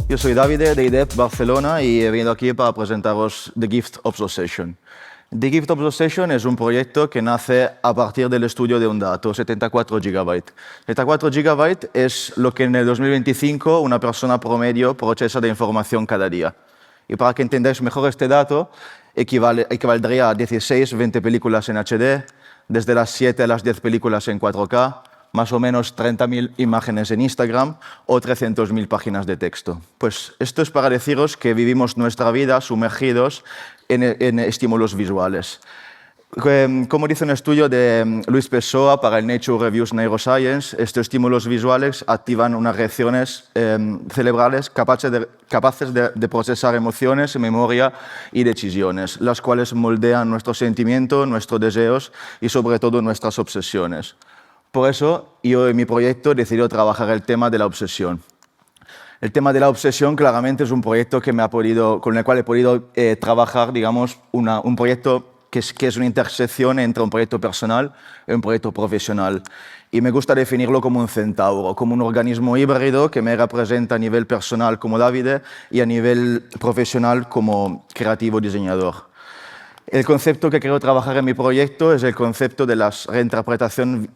Yo soy Davide de IDEP Barcelona y he venido aquí para presentaros The Gift of Obsession. The Gift of Obsession es un proyecto que nace a partir del estudio de un dato, 74 GB. 74 GB es lo que en el 2025 una persona promedio procesa de información cada día. Y para que entendáis mejor este dato, equivaldría a 16-20 películas en HD, desde las 7 a las 10 películas en 4K, más o menos 30.000 imágenes en Instagram o 300.000 páginas de texto. Pues esto es para deciros que vivimos nuestra vida sumergidos en estímulos visuales. Como dice un estudio de Luis Pessoa para el Nature Reviews Neuroscience, estos estímulos visuales activan unas reacciones cerebrales capaces de procesar emociones, memoria y decisiones, las cuales moldean nuestro sentimiento, nuestros deseos y sobre todo nuestras obsesiones. Por eso, yo en mi proyecto he decidido trabajar el tema de la obsesión. El tema de la obsesión claramente es un proyecto con el cual he podido trabajar, digamos, un proyecto que es una intersección entre un proyecto personal y un proyecto profesional. Y me gusta definirlo como un centauro, como un organismo híbrido que me representa a nivel personal como Davide y a nivel profesional como creativo diseñador. El concepto que quiero trabajar en mi proyecto es el concepto de la reinterpretación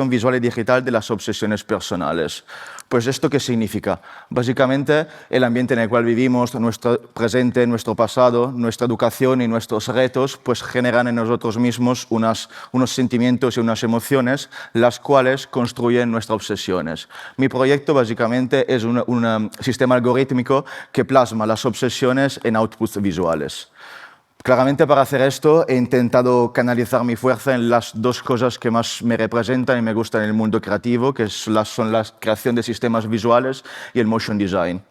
visual y digital de las obsesiones personales. Pues, ¿esto qué significa? Básicamente, el ambiente en el cual vivimos, nuestro presente, nuestro pasado, nuestra educación y nuestros retos, pues generan en nosotros mismos unos sentimientos y unas emociones, las cuales construyen nuestras obsesiones. Mi proyecto, básicamente, es un sistema algorítmico que plasma las obsesiones en outputs visuales. Claramente, para hacer esto, he intentado canalizar mi fuerza en las dos cosas que más me representan y me gustan en el mundo creativo, que son la creación de sistemas visuales y el motion design.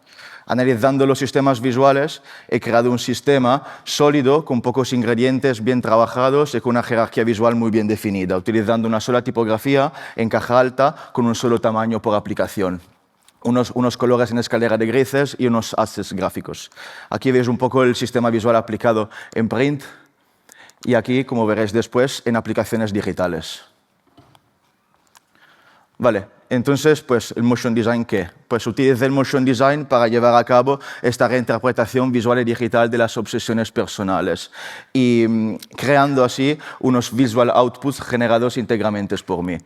Analizando los sistemas visuales, he creado un sistema sólido, con pocos ingredientes, bien trabajados y con una jerarquía visual muy bien definida, utilizando una sola tipografía en caja alta con un solo tamaño por aplicación. Unos colores en escalera de grises y unos assets gráficos. Aquí veis un poco el sistema visual aplicado en print y aquí, como veréis después, en aplicaciones digitales. Vale, entonces, pues, ¿el motion design qué? Pues utilicé el motion design para llevar a cabo esta reinterpretación visual y digital de las obsesiones personales y creando así unos visual outputs generados íntegramente por mí.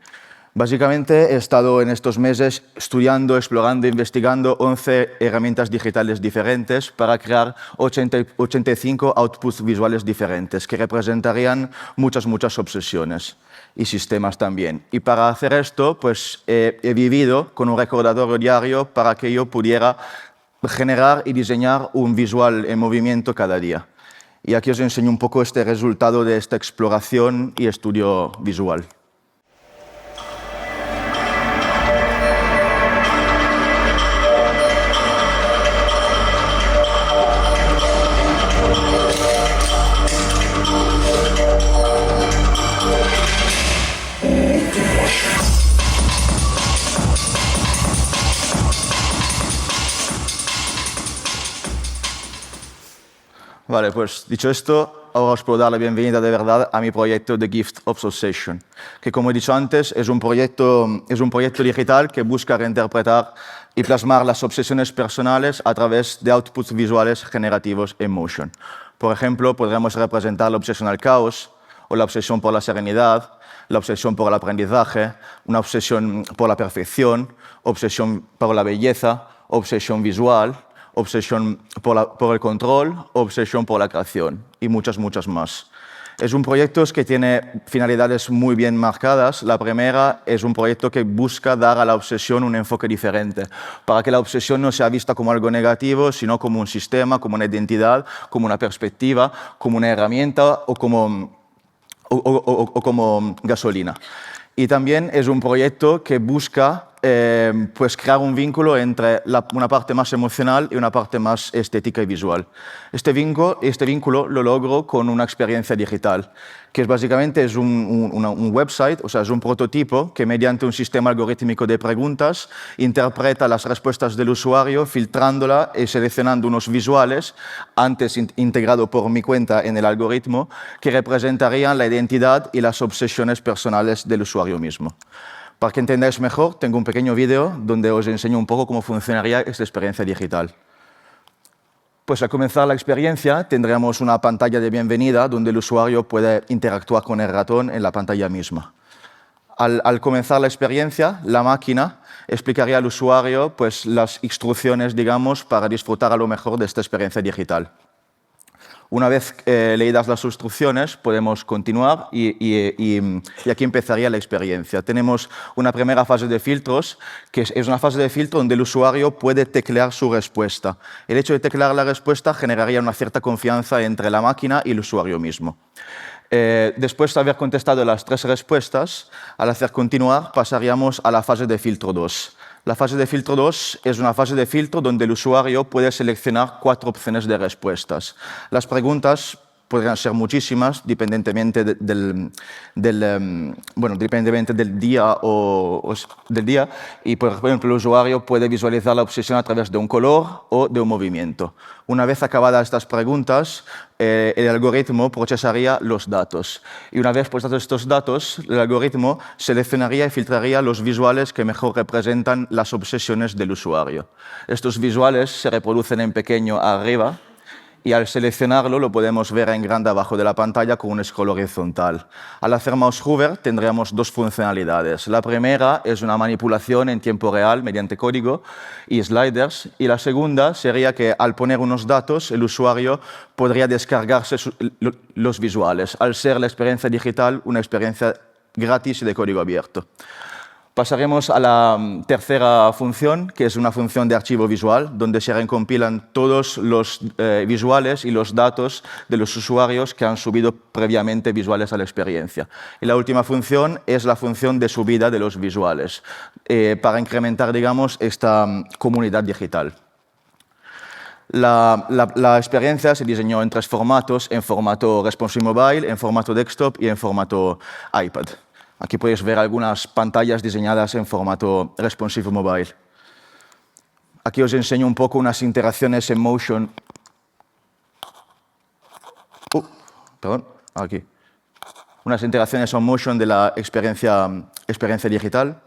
Básicamente, he estado en estos meses estudiando, explorando, investigando 11 herramientas digitales diferentes para crear 85 outputs visuales diferentes que representarían muchas obsesiones y sistemas también. Y para hacer esto, pues, he vivido con un recordatorio diario para que yo pudiera generar y diseñar un visual en movimiento cada día. Y aquí os enseño un poco este resultado de esta exploración y estudio visual. Vale, pues dicho esto, ahora os puedo dar la bienvenida de verdad a mi proyecto The Gift of Obsession, que, como he dicho antes, es un proyecto digital que busca reinterpretar y plasmar las obsesiones personales a través de outputs visuales generativos en motion. Por ejemplo, podríamos representar la obsesión al caos o la obsesión por la serenidad, la obsesión por el aprendizaje, una obsesión por la perfección, obsesión por la belleza, obsesión visual, obsesión por el control, obsesión por la creación y muchas más. Es un proyecto que tiene finalidades muy bien marcadas. La primera es un proyecto que busca dar a la obsesión un enfoque diferente, para que la obsesión no sea vista como algo negativo, sino como un sistema, como una identidad, como una perspectiva, como una herramienta o como gasolina. Y también es un proyecto que busca pues crear un vínculo entre una parte más emocional y una parte más estética y visual. Este vínculo lo logro con una experiencia digital, que básicamente es un website, o sea, es un prototipo que mediante un sistema algorítmico de preguntas interpreta las respuestas del usuario, filtrándola y seleccionando unos visuales, antes integrado por mi cuenta en el algoritmo, que representarían la identidad y las obsesiones personales del usuario mismo. Para que entendáis mejor, tengo un pequeño vídeo donde os enseño un poco cómo funcionaría esta experiencia digital. Pues al comenzar la experiencia tendremos una pantalla de bienvenida donde el usuario puede interactuar con el ratón en la pantalla misma. Al comenzar la experiencia, la máquina explicaría al usuario pues, las instrucciones, digamos, para disfrutar a lo mejor de esta experiencia digital. Una vez leídas las instrucciones, podemos continuar y aquí empezaría la experiencia. Tenemos una primera fase de filtros, que es una fase de filtro donde el usuario puede teclear su respuesta. El hecho de teclear la respuesta generaría una cierta confianza entre la máquina y el usuario mismo. Después de haber contestado las 3 respuestas, al hacer continuar, pasaríamos a la fase de filtro 2. La fase de filtro 2 es una fase de filtro donde el usuario puede seleccionar 4 opciones de respuestas. Las preguntas podrían ser muchísimas, dependientemente dependientemente del día del día. Y, por ejemplo, el usuario puede visualizar la obsesión a través de un color o de un movimiento. Una vez acabadas estas preguntas, el algoritmo procesaría los datos. Y una vez procesados estos datos, el algoritmo seleccionaría y filtraría los visuales que mejor representan las obsesiones del usuario. Estos visuales se reproducen en pequeño arriba, y al seleccionarlo lo podemos ver en grande abajo de la pantalla con un scroll horizontal. Al hacer mouse hover tendríamos 2 funcionalidades. La primera es una manipulación en tiempo real mediante código y sliders, y la segunda sería que al poner unos datos el usuario podría descargarse los visuales, al ser la experiencia digital una experiencia gratis y de código abierto. Pasaremos a la tercera función, que es una función de archivo visual, donde se recompilan todos los visuales y los datos de los usuarios que han subido previamente visuales a la experiencia. Y la última función es la función de subida de los visuales, para incrementar, digamos, esta comunidad digital. La experiencia se diseñó en 3 formatos, en formato responsive mobile, en formato desktop y en formato iPad. Aquí podéis ver algunas pantallas diseñadas en formato responsive mobile. Aquí os enseño un poco unas interacciones en motion. Aquí. Unas interacciones en motion de la experiencia digital.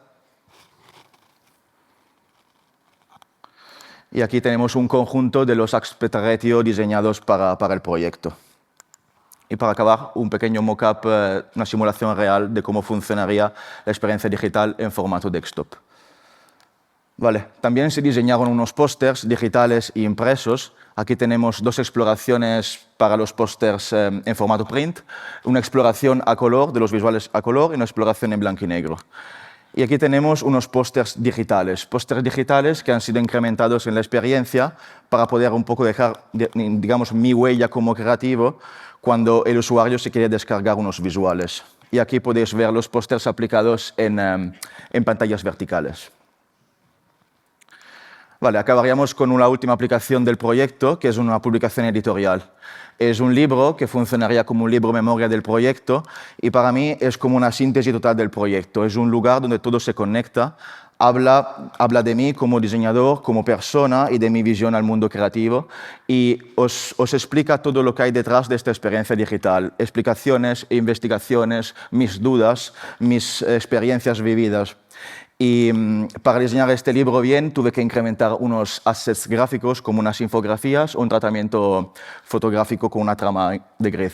Y aquí tenemos un conjunto de los aspect ratio diseñados para el proyecto. Y para acabar, un pequeño mock-up, una simulación real de cómo funcionaría la experiencia digital en formato desktop. Vale, también se diseñaron unos pósters digitales e impresos. Aquí tenemos 2 exploraciones para los pósters en formato print, una exploración a color de los visuales a color y una exploración en blanco y negro. Y aquí tenemos unos pósters digitales que han sido incrementados en la experiencia para poder un poco dejar, digamos, mi huella como creativo cuando el usuario se quiere descargar unos visuales. Y aquí podéis ver los pósters aplicados en pantallas verticales. Vale, acabaríamos con una última aplicación del proyecto, que es una publicación editorial. Es un libro que funcionaría como un libro memoria del proyecto y para mí es como una síntesis total del proyecto. Es un lugar donde todo se conecta, habla de mí como diseñador, como persona y de mi visión al mundo creativo y os explica todo lo que hay detrás de esta experiencia digital. Explicaciones, investigaciones, mis dudas, mis experiencias vividas. Y para diseñar este libro bien tuve que incrementar unos assets gráficos como unas infografías o un tratamiento fotográfico con una trama de grid.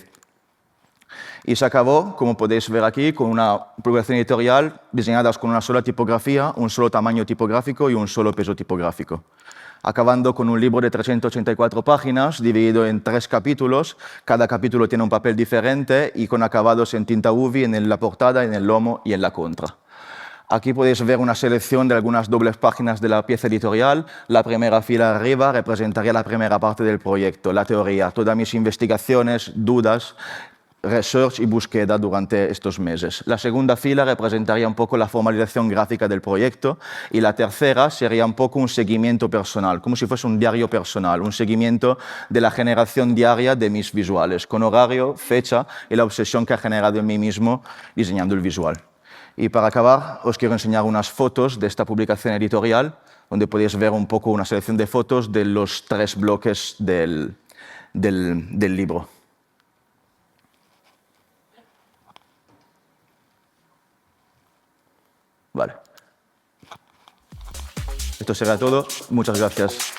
Y se acabó, como podéis ver aquí, con una publicación editorial diseñada con una sola tipografía, un solo tamaño tipográfico y un solo peso tipográfico. Acabando con un libro de 384 páginas, dividido en 3 capítulos. Cada capítulo tiene un papel diferente y con acabados en tinta UV en la portada, en el lomo y en la contra. Aquí podéis ver una selección de algunas dobles páginas de la pieza editorial. La primera fila arriba representaría la primera parte del proyecto, la teoría, todas mis investigaciones, dudas, research y búsqueda durante estos meses. La segunda fila representaría un poco la formalización gráfica del proyecto y la tercera sería un poco un seguimiento personal, como si fuese un diario personal, un seguimiento de la generación diaria de mis visuales, con horario, fecha y la obsesión que ha generado en mí mismo diseñando el visual. Y para acabar, os quiero enseñar unas fotos de esta publicación editorial, donde podéis ver un poco una selección de fotos de los 3 bloques del libro. Vale. Esto será todo. Muchas gracias.